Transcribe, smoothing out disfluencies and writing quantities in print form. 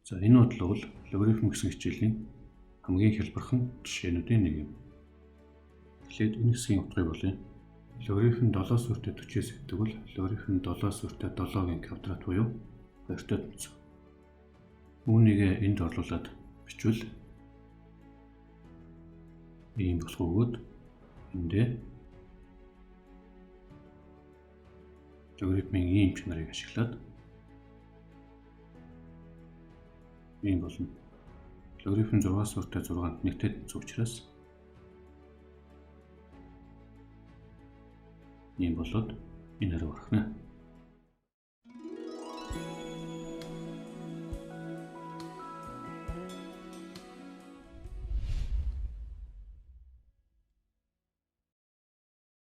За энэ бодлого бол логарифм гэсэн хичээлийн хамгийн хэлбэрхэн жишээнүүдийн нэг юм. Тэгэхээр энэ хэсгийн утгыг болъё. Логарифм 7 сүртэй 40-с гэдэг бол логарифм 7 сүртэй 7-гийн квадрат буюу 2-той тэнцүү. Үүнийг энд орлуулад бичвэл ийм болох өгөөд эндээ логарифмын ийм чанарыг ашиглаад ийм болно. Логарифм 6 сүртэй 6-нд 1-тэй тэнцүү учраас ийм болоод энэ хариу гарах нь.